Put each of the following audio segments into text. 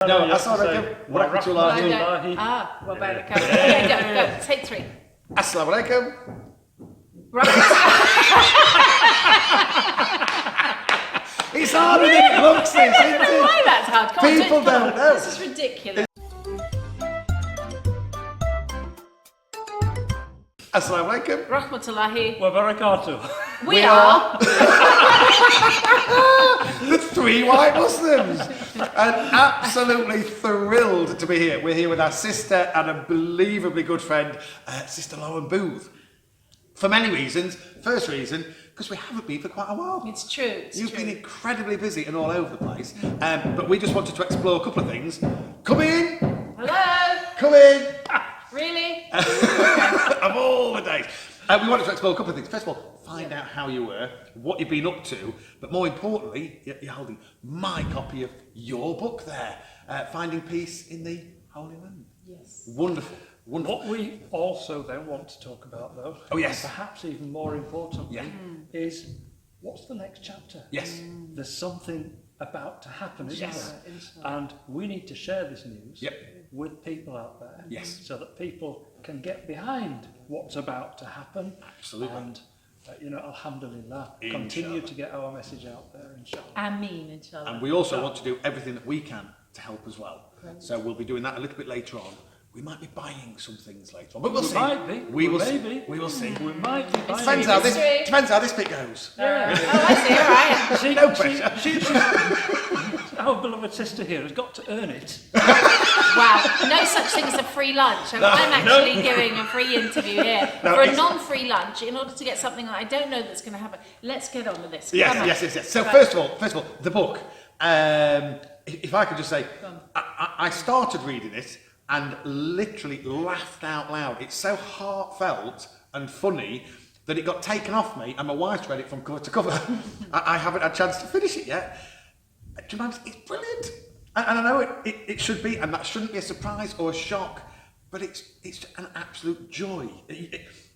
No, Assalamualaikum warahmatullahi. Wa barakatuh. Okay, go. Take three. Assalamualaikum. It's harder than it looks, isn't I don't know it? why that's hard. Come on, People don't know. This is ridiculous. Assalamualaikum. Rahmatullahi. Wa barakatuh. We are. The three white Muslims. And absolutely thrilled to be here. We're here with our sister and unbelievably good friend, Sister Lauren Booth. For many reasons. First reason, because we haven't been for quite a while. It's true. You've been incredibly busy and all over the place. But we just wanted to explore a couple of things. Come in. Hello. Come in. Really? Of all the days. We wanted to explore a couple of things. First of all, find out how you were, what you've been up to, but more importantly, you're holding my copy of your book there, Finding Peace in the Holy Land. Yes. Wonderful, wonderful. What we also then want to talk about, though, Oh, yes. and perhaps even more importantly, Yeah. is what's the next chapter? Yes. There's something about to happen, isn't Yes. there? And we need to share this news Yep. with people out there, Yes. so that people can get behind what's about to happen. Absolutely. And alhamdulillah, Inshallah. continue to get our message out there, inshallah. Ameen, inshallah. And we also want to do everything that we can to help as well. So we'll be doing that a little bit later on. We might be buying some things later on, but we'll We see. might be. We will see. Maybe. We will see. We might be buying Depends it. how this Mystery. depends how this bit goes. Oh, I see. All right. She, No pressure. our beloved sister here has got to earn it. Wow. No such thing as a free lunch. I'm actually giving a free interview here No, for a it's- non-free lunch in order to get something that I don't know that's going to happen. Let's get on with this. Yes, Come on. yes. So Right. first of all, the book. If I could just say, I started reading it and literally laughed out loud. It's so heartfelt and funny that it got taken off me, and my wife's read it from cover to cover. I haven't had a chance to finish it yet. Do you mind? It's brilliant, and I know it should be, and that shouldn't be a surprise or a shock, but it's an absolute joy.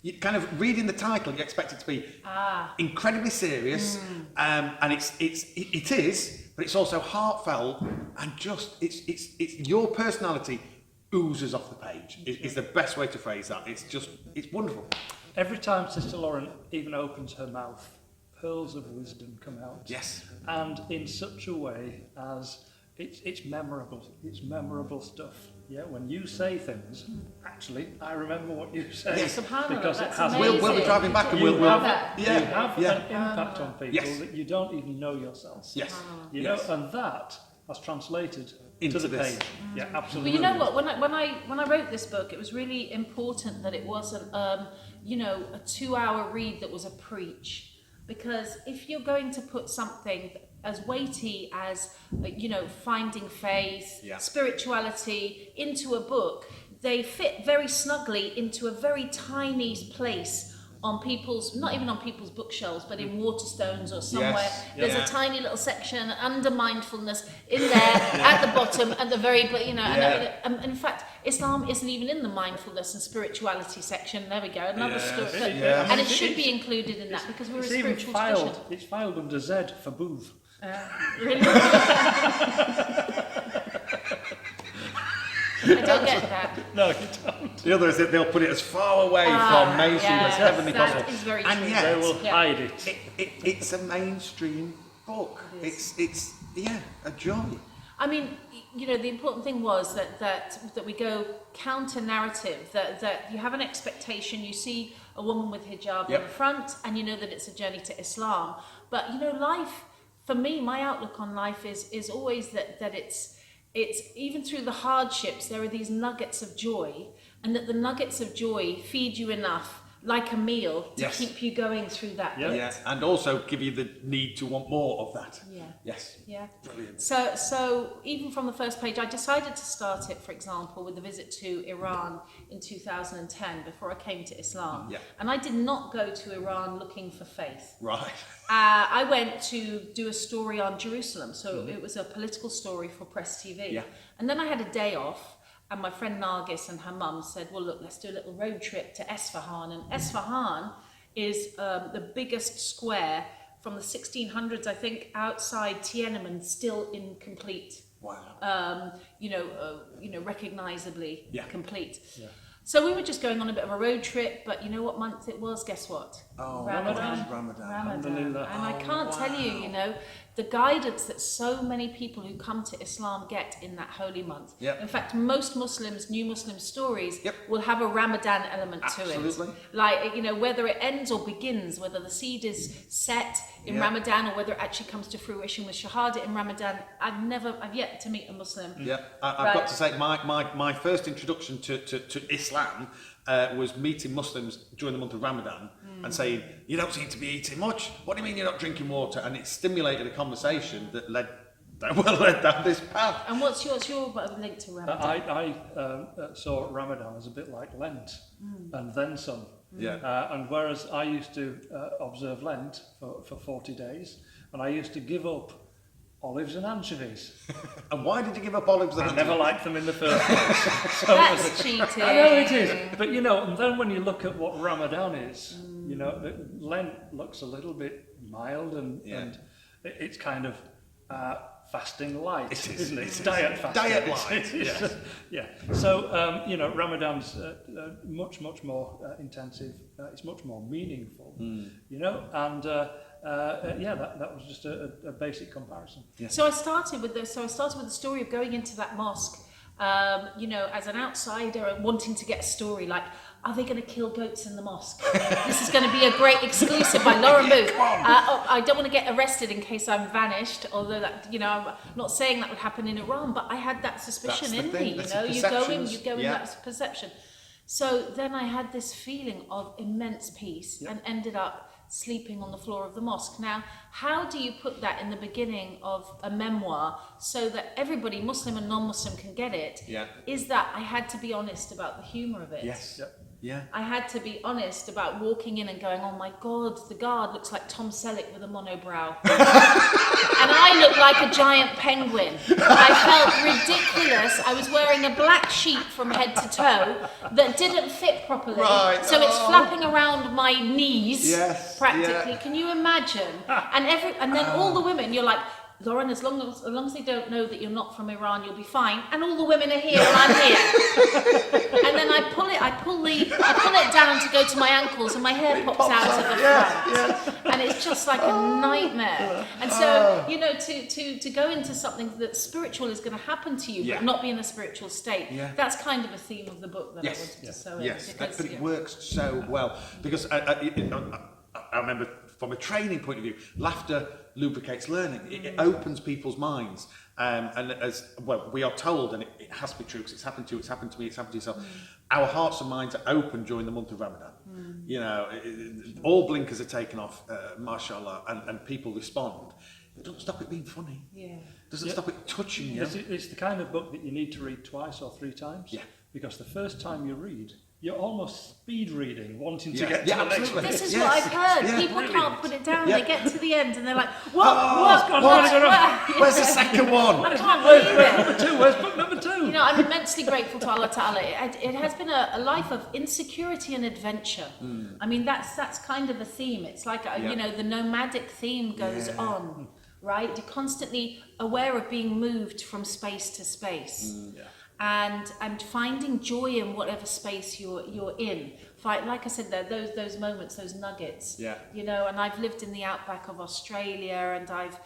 You kind of reading the title, you expect it to be incredibly serious, and it is, but it's also heartfelt and just it's your personality oozes off the page. Is the best way to phrase that. It's wonderful. Every time Sister Lauren even opens her mouth, pearls of wisdom come out. Yes. And in such a way as it's memorable. It's memorable stuff. Yeah, when you say things, actually, I remember what you say. Yes. Subhanallah, because it that's has. amazing. We'll be driving back and You we'll have, that. you yeah, have yeah. an impact on people Yes. that you don't even know yourself. Yes. You Yes. know, and that has translated Into to the this. page. Yeah, absolutely. Well, you know what? When I wrote this book, it was really important that it wasn't, a 2-hour read that was a preach. Because if you're going to put something as weighty as, finding faith, Yeah. spirituality into a book, they fit very snugly into a very tiny place on people's, not even on people's bookshelves, but in Waterstones or somewhere. Yes. There's Yeah. a tiny little section under mindfulness in there at the bottom, at the very, and in fact, Islam isn't even in the mindfulness and spirituality section. There we go, another story. Yeah. And it should be included in that because we're a It's even spiritual filed. tradition. It's filed under Z for booth. Really? I don't get that. No, you don't. The other is that they'll put it as far away from mainstream as yes, heavenly that possible. is very and true. yet, They will Yeah. hide it. it's a mainstream book. It's a joy. I mean, the important thing was that we go counter narrative, that you have an expectation, you see a woman with hijab Yep. in front, and you know that it's a journey to Islam. But life, for me, my outlook on life is always that it's even through the hardships, there are these nuggets of joy, and that the nuggets of joy feed you enough, like a meal, to Yes. keep you going through that Yeah. bit. Yeah, and also give you the need to want more of that. Yeah. Yes. Yeah. Brilliant. So even from the first page, I decided to start it, for example, with a visit to Iran in 2010 before I came to Islam. Yeah. And I did not go to Iran looking for faith. Right. I went to do a story on Jerusalem. So it was a political story for Press TV. Yeah. And then I had a day off. And my friend Nargis and her mum said, well, look, let's do a little road trip to Esfahan. And Esfahan is the biggest square from the 1600s, I think, outside Tiananmen, still incomplete Wow. Recognizably Yeah. complete. Yeah. So we were just going on a bit of a road trip, but you know what month it was? Guess what? Oh, Ramadan. Ramadan. Alhamdulillah. And I can't tell you, the guidance that so many people who come to Islam get in that holy month. Yep. In fact, most Muslims, new Muslim stories, Yep. will have a Ramadan element to Absolutely. it. Like, whether it ends or begins, whether the seed is set in Yeah. Ramadan or whether it actually comes to fruition with Shahada in Ramadan. I've yet to meet a Muslim. Yeah, I've got to say, my first introduction to Islam was meeting Muslims during the month of Ramadan and saying, you don't seem to be eating much. What do you mean you're not drinking water? And it stimulated a conversation that led down this path. And what's your link to Ramadan? I saw Ramadan as a bit like Lent, and then some. Yeah. And whereas I used to observe Lent for 40 days, and I used to give up olives and anchovies. And why did you give up olives? I never liked them in the first place. So That's cheating. I know it is, but and then when you look at what Ramadan is, Lent looks a little bit mild and it's kind of fasting light, It is, isn't it? it It's is. diet fasting. Diet light, yes. Yeah. So Ramadan's much more intensive. It's much more meaningful. And that was just a basic comparison. Yeah. So I started with the story of going into that mosque, as an outsider and wanting to get a story like, are they going to kill goats in the mosque? This is going to be a great exclusive by Lauren Booth. I don't want to get arrested in case I'm vanished, although that, I'm not saying that would happen in Iran, but I had that suspicion That's the in thing, me. that's the You go in perceptions. that perception. So then I had this feeling of immense peace and ended up sleeping on the floor of the mosque. Now, how do you put that in the beginning of a memoir so that everybody, Muslim and non-Muslim, can get it? Yeah. Is that I had to be honest about the humour of it. Yes. Yep. Yeah. I had to be honest about walking in and going, oh my God, the guard looks like Tom Selleck with a monobrow. And I look like a giant penguin. I felt ridiculous. I was wearing a black sheet from head to toe that didn't fit properly. Right. So it's flapping around my knees, Yes, practically. yeah. Can you imagine? And then all the women, you're like, Lauren, as long as they don't know that you're not from Iran, you'll be fine. And all the women are here, and I'm here. And then I pull it down to go to my ankles, and my hair pops out of the front, and it's just like a nightmare. And so, to go into something that spiritual is going to happen to you, Yeah. but not be in a spiritual state. Yeah. That's kind of a theme of the book that I wanted to sow in. Yes, because, but it works so well because I remember from a training point of view, laughter lubricates learning. It opens people's minds, and as well, we are told, and it has to be true because it's happened to you, it's happened to me, it's happened to yourself. Our hearts and minds are open during the month of Ramadan. All blinkers are taken off, mashallah, and people respond. It doesn't stop it being funny. Yeah. Doesn't stop it touching you. It's the kind of book that you need to read twice or 3 times. Yeah. Because the first time you read, you're almost speed reading, wanting to Yeah. get to Yeah, the next absolutely. bit. This is Yes. what I've heard. Yeah, People brilliant. can't put it down. Yeah. They get to the end and they're like, what? Where's the second one? I can't believe it. Number 2, where's book number 2? I'm immensely grateful to Allah Ta'ala. It has been a life of insecurity and adventure. I mean, that's kind of a theme. It's like, the nomadic theme goes on, right? You're constantly aware of being moved from space to space. And finding joy in whatever space you're in. Like I said, those moments, those nuggets. Yeah. And I've lived in the outback of Australia, and I've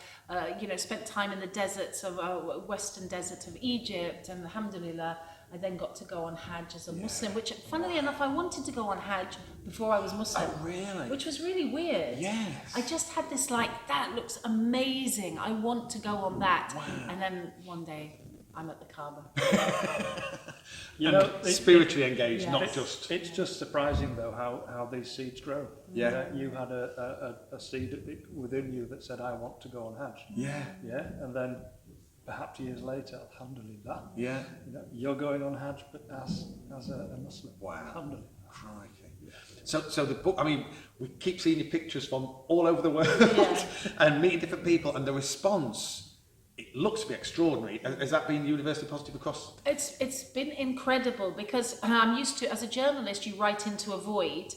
spent time in the deserts of western desert of Egypt, and alhamdulillah, I then got to go on Hajj as a Muslim, which, funnily enough, I wanted to go on Hajj before I was Muslim. Oh, really? Which was really weird. Yes. I just had this that looks amazing. I want to go on that. Wow. And then one day, I'm at the Kaaba. Spiritually engaged, Yeah. not just. It's just surprising, though, how these seeds grow. Yeah. You had a seed within you that said, I want to go on Hajj. Yeah. Yeah. And then perhaps years later, alhamdulillah, Yeah. you're going on Hajj, but as a Muslim. Wow. Alhamdulillah. Crikey. So the book, I mean, we keep seeing your pictures from all over the world Yeah. and meeting different people, and the response it looks to be extraordinary. Has that been universally positive across? It's been incredible because I'm used to, as a journalist, you write into a void.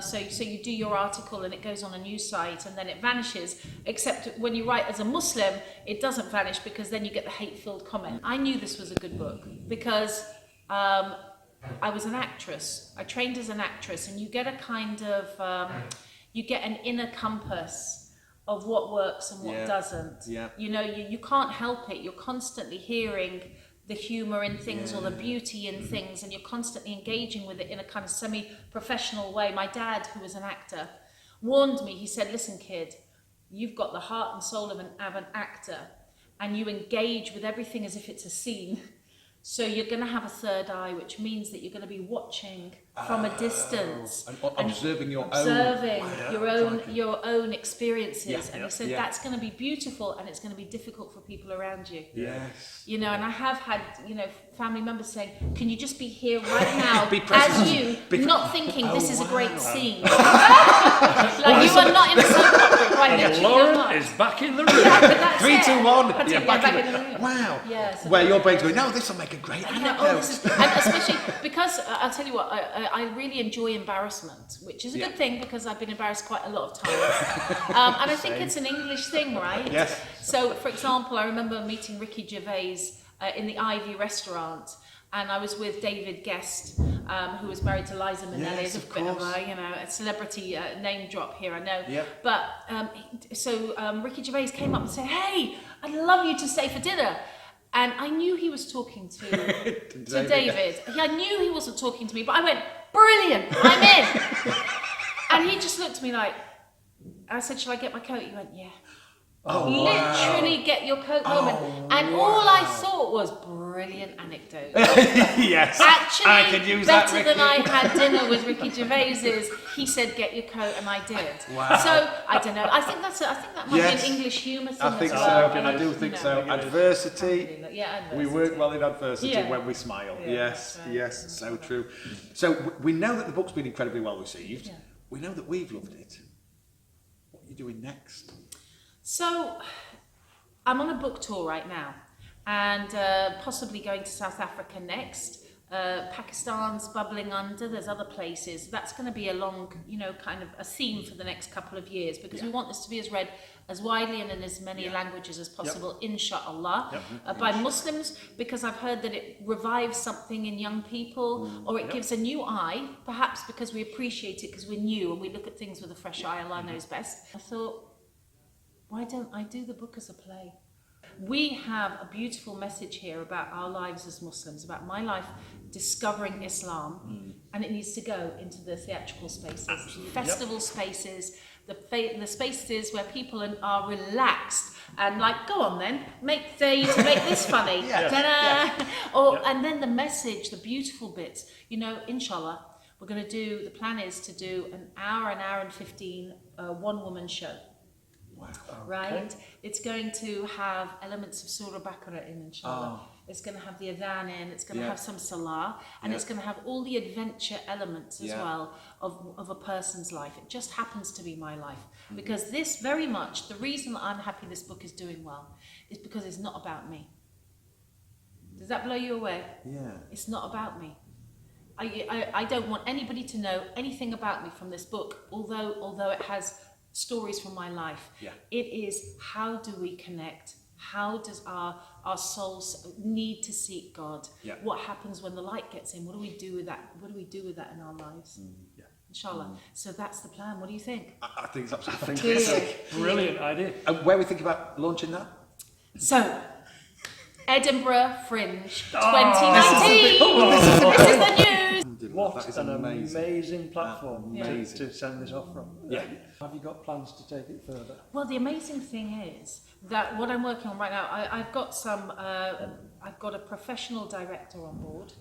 So you do your article and it goes on a news site and then it vanishes. Except when you write as a Muslim, it doesn't vanish because then you get the hate-filled comment. I knew this was a good book because I was an actress. I trained as an actress, and you get a kind of you get an inner compass of what works and what doesn't. Yeah. You know, you can't help it. You're constantly hearing the humour in things or the beauty in things, and you're constantly engaging with it in a kind of semi-professional way. My dad, who was an actor, warned me. He said, listen, kid, you've got the heart and soul of an actor, and you engage with everything as if it's a scene. So you're going to have a third eye, which means that you're going to be watching from a distance And observing your your own experiences. Yeah, and he said that's going to be beautiful, and it's going to be difficult for people around you. Yes. You know, and I have had, you know, family members saying, can you just be here right now Be present. as you, Be not thinking this is a great wow. scene. Like you are not in a soap opera, quite And literally, you're Lauren not. is back in the room. Yeah, but that's 3, it. 2, 1. That's Yeah, it, back you're in the room. Wow. Yeah, so Where your brain's going, no, this will make a great yeah, anecdote. and especially because I'll tell you what, I really enjoy embarrassment, which is a good thing because I've been embarrassed quite a lot of times. And I think it's an English thing, right? Yes. So, for example, I remember meeting Ricky Gervais in the Ivy restaurant, and I was with David Guest, who was married to Liza Minnelli. Yes, It's a of bit of course. a celebrity name drop here, I know. Yeah. But Ricky Gervais came up and said, "Hey, I'd love you to stay for dinner." And I knew he was talking to David. I knew he wasn't talking to me, but I went, "Brilliant, I'm in." And he just looked at me like, I said, "Shall I get my coat?" He went, "Yeah." Literally get your coat home. And all I thought was, brilliant anecdote. Yes. Actually, I could use that, better Ricky. than I had dinner with Ricky Gervais is he said, "Get your coat," and I did. Wow. So I don't know. I think that might Yes. be an English humour thing I think as so. well. I do think so. Adversity. Yeah, We work well in adversity Yeah. when we smile. Yeah, Yes, that's right. yes, That's so right. true. So we know that the book's been incredibly well received. Yeah. We know that we've loved it. What are you doing next? So, I'm on a book tour right now, and possibly going to South Africa next. Pakistan's bubbling under. There's other places. That's going to be a long, kind of a theme for the next couple of years because we want this to be read as widely and in as many languages as possible, inshallah, by Muslims, because I've heard that it revives something in young people, or it gives a new eye, perhaps because we appreciate it because we're new and we look at things with a fresh eye. Allah knows best. I thought, why don't I do the book as a play? We have a beautiful message here about our lives as Muslims, about my life discovering Islam, and it needs to go into the theatrical spaces, festival spaces, the spaces where people are relaxed and like, go on then, make this funny. And then the message, the beautiful bits, inshallah, we're going to do, the plan is to do an hour and 15 one-woman show. Wow. Right? It's going to have elements of Surah Baqarah in, inshallah. It's going to have the adhan in, it's going to have some salah, and it's going to have all the adventure elements as well of a person's life. It just happens to be my life. Because this very much, the reason that I'm happy this book is doing well, is because it's not about me. Does that blow you away? Yeah. It's not about me. I don't want anybody to know anything about me from this book, although it has stories from my life. It is, how do we connect? How does our souls need to seek God? What happens when the light gets in? What do we do with that? What do we do with that in our lives? Inshallah. So that's the plan. What do you think? I think it's absolutely Clear. fantastic. Brilliant idea. And where we think about launching that? So, Edinburgh Fringe 2019. This is the news. What That is an amazing. amazing platform Amazing. to send this off from. Yeah. Have you got plans to take it further? Well, the amazing thing is that what I'm working on right now, I've got a professional director on board,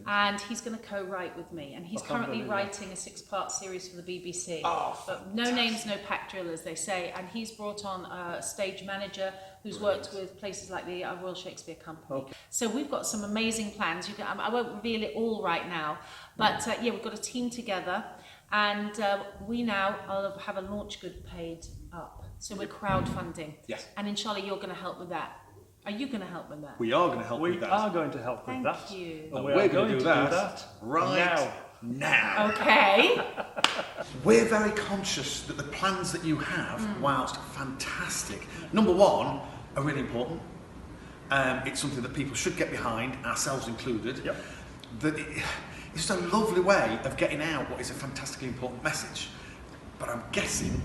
and he's going to co-write with me, and he's currently writing a 6-part series for the BBC. But no names, no pack drill, as they say, and he's brought on a stage manager who's worked with places like the Royal Shakespeare Company. So we've got some amazing plans. I won't reveal it all right now, but we've got a team together, and I'll have a launch good paid up. So we're crowdfunding. Yes. And inshallah, you're going to help with that. Are you going to help with that? We are going to help We with that. are going to help with Thank that. you. And And we we're are going to do that right now. Okay. We're very conscious that the plans that you have, whilst fantastic, number one, are really important. It's something that people should get behind, ourselves included. Yep. It's just a lovely way of getting out what is a fantastically important message. But I'm guessing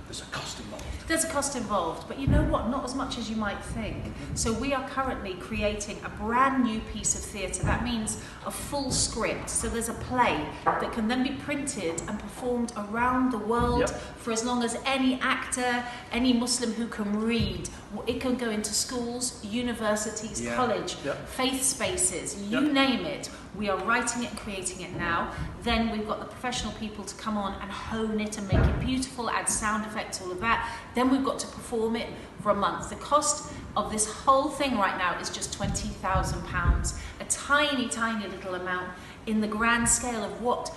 there's a cost involved. There's a cost involved, but you know what? Not as much as you might think. So we are currently creating a brand new piece of theatre. That means a full script. So there's a play that can then be printed and performed around the world Yep. for as long as any actor, any Muslim who can read. It can go into schools, universities, Yeah. college, Yep. faith spaces, you Yep. name it. We are writing it and creating it now. Then we've got the professional people to come on and hone it and make it beautiful, add sound effects, all of that. Then we've got to perform it for a month. The cost of this whole thing right now is just £20,000. A tiny, tiny little amount in the grand scale of what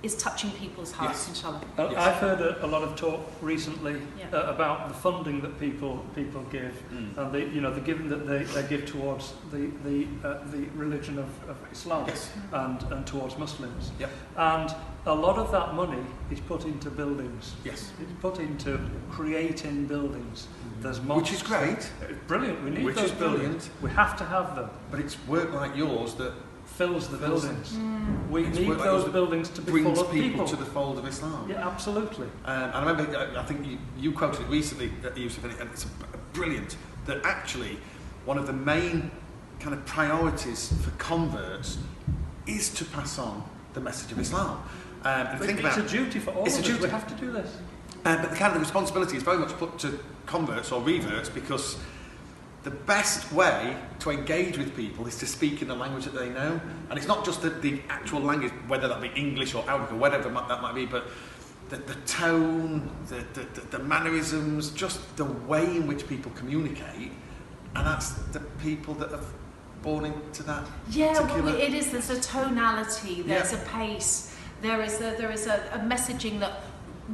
is touching people's hearts, Yes. inshallah. Yes. I've heard a lot of talk recently Yeah. about the funding that people give and the giving that they give towards the religion of Islam Yes. and towards Muslims. Yep. And a lot of that money is put into buildings. Yes. It's put into creating buildings. There's Which is great, It's brilliant. We need Which those is brilliant. buildings. We have to have them. but it's work like yours that Fills the Fills buildings. Mm. We It's need work like yours those that buildings to be brings full of people to the fold of Islam. Yeah, absolutely. And I remember, I think you quoted it recently, Yusuf, and it's brilliant, that actually one of the main kind of priorities for converts is to pass on the message of Islam. And But think it's about a duty for all it's of a us. duty. We have to do this. but the kind of the responsibility is very much put to converts or reverts, because the best way to engage with people is to speak in the language that they know. And it's not just the actual language, whether that be English or Arabic or whatever that might be, but the tone, the mannerisms, just the way in which people communicate. And that's the people that have born into that Yeah, particular... well, it is. There's a tonality, there's Yeah. a pace, there is a messaging that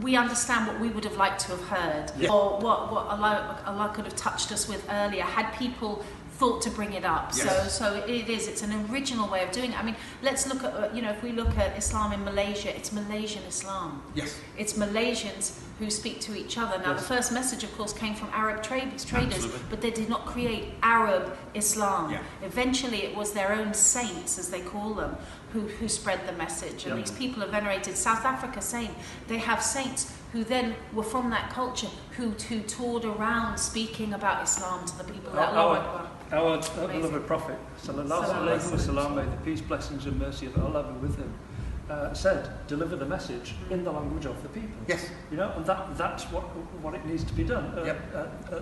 we understand what we would have liked to have heard, Yeah. or what Allah could have touched us with earlier, had people thought to bring it up. Yes. So it's an original way of doing it. I mean, let's look at, if we look at Islam in Malaysia, it's Malaysian Islam. Yes. It's Malaysians who speak to each other. Now, Yes. the first message, of course, came from Arab traders, Absolutely. but they did not create Arab Islam. Yeah. Eventually, it was their own saints, as they call them, who spread the message. And Yeah. these people are venerated. South Africa, same. They have saints who then were from that culture, who toured around speaking about Islam to the people. Allahu Akbar. Our Amazing. beloved Prophet, sallallahu Sallallahu alaihi alaihi wasallam, may the peace, blessings, and mercy of Allah be with him, said, "Deliver the message in the language of the people." Yes. And that's what it needs to be done.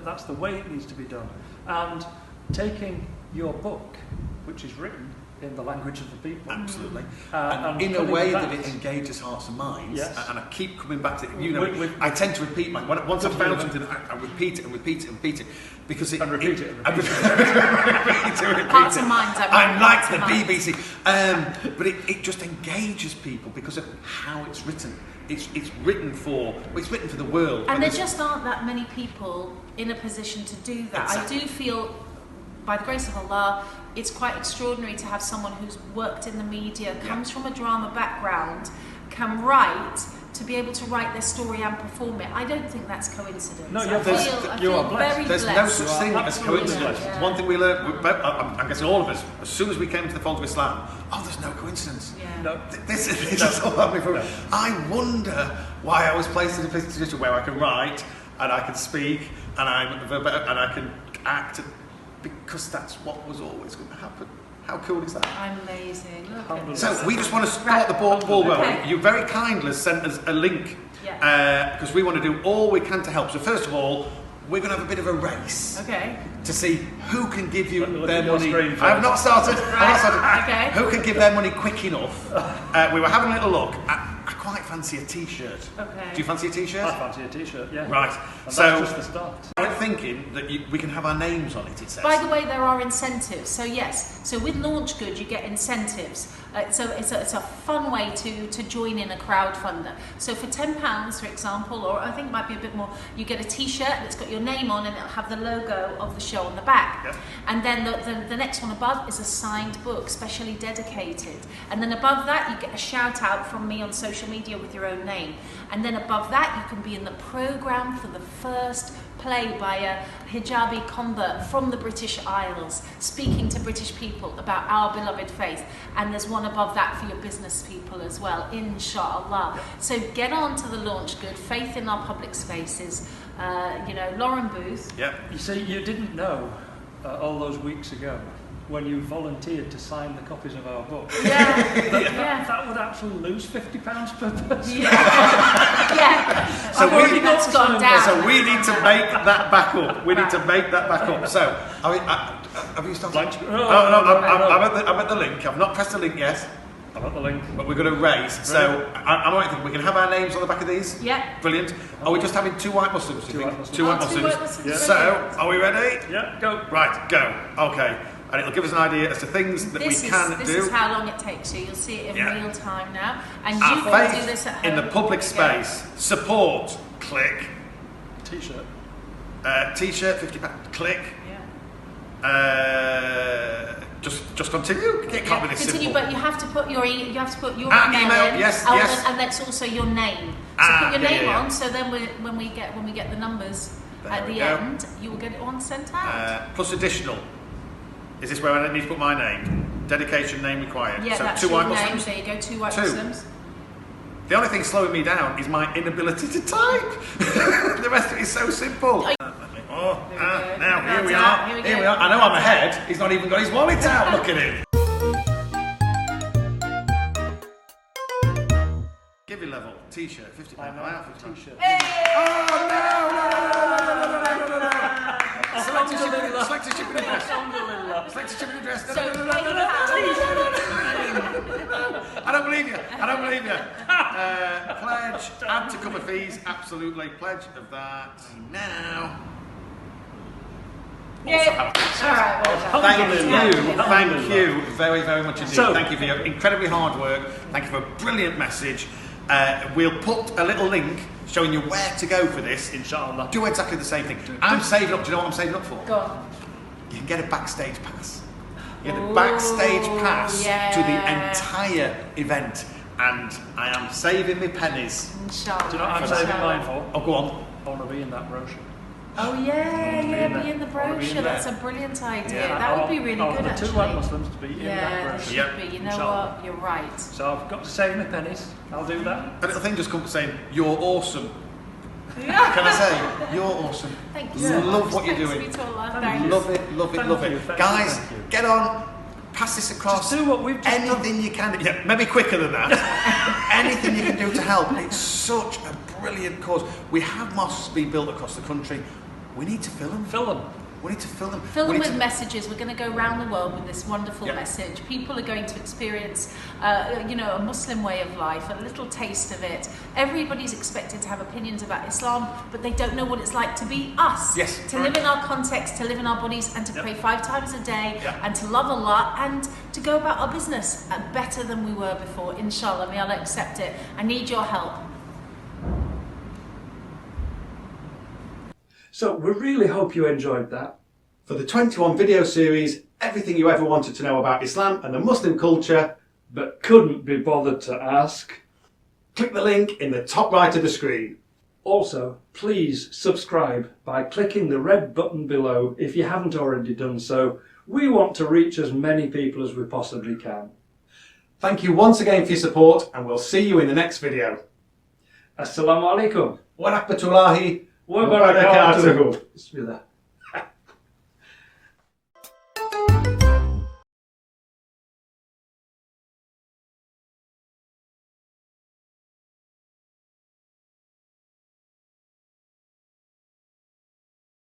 That's the way it needs to be done. And taking your book, which is written in the language of the people, Absolutely. and And in a putting way that- that it engages hearts and minds. Yes. And I keep coming back to it. I tend to repeat once I've found something, I repeat it and repeat it and repeat it. Because it, And repeat it and I repeat repeat it and repeat Hearts it. and minds. I'm like the Hearts and minds. BBC. But it just engages people because of how it's written. It's written for the world. And there there's- just aren't that many people in a position to do that. Exactly. I do feel, by the grace of Allah, it's quite extraordinary to have someone who's worked in the media, comes from a drama background, can write, to be able to write their story and perform it. I don't think that's coincidence. No, I you're blessed. feel, I You feel are blessed. very There's no blessed. such You are thing as absolutely coincidence. blessed. It's one thing we learned, I'm guessing all of us, as soon as we came to the fold of Islam, there's no coincidence. Yeah. No, This is all happening for me. No. I wonder why I was placed in a position where I can write and I can speak and I can act, because that's what was always going to happen. How cool is that? Amazing. Look at So this. we just want to start the ball rolling. Okay. You very kindly sent us a link because we want to do all we can to help. So first of all, we're going to have a bit of a race Okay. to see who can give you Look their at your money. screen I have first. not started. I've not started. Okay. Who can give their money quick enough? We were having a little look. I quite fancy a t-shirt. Okay. Do you fancy a t-shirt? I fancy a t-shirt, yeah. Right. And So that's just the start. I'm thinking that we can have our names on it. It says. By the way, there are incentives. So yes, so with Launch Good, you get incentives. So it's a fun way to join in a crowdfunder. So for £10, for example, or I think it might be a bit more, you get a T-shirt that's got your name on and it'll have the logo of the show on the back. Yep. And then the next one above is a signed book, specially dedicated. And then above that, you get a shout out from me on social media with your own name. And then above that, you can be in the programme for the first play by a hijabi convert from the British Isles, speaking to British people about our beloved faith. And there's one above that for your business people as well, inshallah. Yep. So get on to the Launch Good, Faith in Our Public Spaces, Lauren Booth. Yep. You see, you didn't know all those weeks ago when you volunteered to sign the copies of our book. Yeah, That would actually lose £50 per person. yeah. So I've already we- that's gone down. So we need to make that back up. We need to make that back up. So, have you started? Blank- No, no, I'm at the link. I've not pressed the link yet, I've got the link. but we're going to raise. So, I might think we can have our names on the back of these. Yeah. Brilliant. Are we just having two white Muslims? do you think? Two white Muslims. Two white Oh, two Muslims. white Muslims, So, brilliant. are we ready? Yeah, go. Right, go. Okay. And it'll give us an idea as to things that This we can this do. is how long it takes you. You'll see it in Yeah. real time now. And Our you can do faith this at home. in the public There we go. space. Support. Click. T-shirt. T-shirt, £50. Click. Yeah. Just continue. It can't be this Continue, simple. but you have to put your email email, in, yes, and, yes. and that's also your name. So Ah, put your yeah, name yeah, yeah. on. So then when we get the numbers There at we the go. end, you will get it on sent out. Plus additional. Is this where I need to put my name? Dedication name required. Yeah, so that's two your white name. Muslims. There you go. Two white Two. Muslims. The only thing slowing me down is my inability to type. The rest of it is so simple. Now here we are. Here we are. I know I'm ahead. He's not even got his wallet out. Look at him. Give you level T-shirt, £50. I know. £50. T-shirt. Oh no! Select a shipping address. Select a shipping address. I don't believe you. Pledge. Add to cover fees. Absolutely. Pledge of that now. Yeah. All right. Well done. Thank you very, very much indeed. So- Thank you for your incredibly hard work. Thank you for a brilliant message. We'll put a little link showing you where to go for this. Inshallah. Do exactly the same thing. I'm saving up. Do you know what I'm saving up for? Go on. You can get a backstage pass. You get a backstage pass yeah. to the entire event, and I am saving my pennies. Inshallah. Do you know what I'm Inshallah. saving mine for? Oh, go on. I want to be in that brochure. Oh yeah, be yeah, in be there. in the I wanna be in brochure. there. That's a brilliant idea. Yeah, That would be really I want good the actually. two white Muslims to be in Yeah, that there brochure. should Yep. be. You know Inshallah. what? You're right. So I've got to save my pennies. I'll do that. A little thing just comes saying, "You're awesome." Yeah. Can I say, you're awesome? Thank you so Love much. what you're Thanks, doing. Vitola. Thank Thanks. you. Love it, love it, Thank love you, it. thank you, Guys, thank you. get on. Pass this across. Just do what we've just Anything you can do. Yeah, maybe quicker than that. Anything you can do to help. It's such a brilliant cause. We have mosques being built across the country. We need to fill them. Fill them. We need to fill them. Fill We them need with to- messages. We're going to go around the world with this wonderful Yeah. message. People are going to experience, a Muslim way of life, a little taste of it. Everybody's expected to have opinions about Islam, but they don't know what it's like to be us. Yes, To correct. live in our context, to live in our bodies, and to Yep. pray 5 times a day, Yep. and to love Allah, and to go about our business better than we were before. Inshallah, may Allah accept it. I need your help. So we really hope you enjoyed that. For the 21 video series, everything you ever wanted to know about Islam and the Muslim culture, But couldn't be bothered to ask. click the link in the top right of the screen. Also, please subscribe by clicking the red button below if you haven't already done so. We want to reach as many people as we possibly can. Thank you once again for your support, and we'll see you in the next video. Assalamu alaikum Wa rahmatullahi wa barakatuh. Bismillah.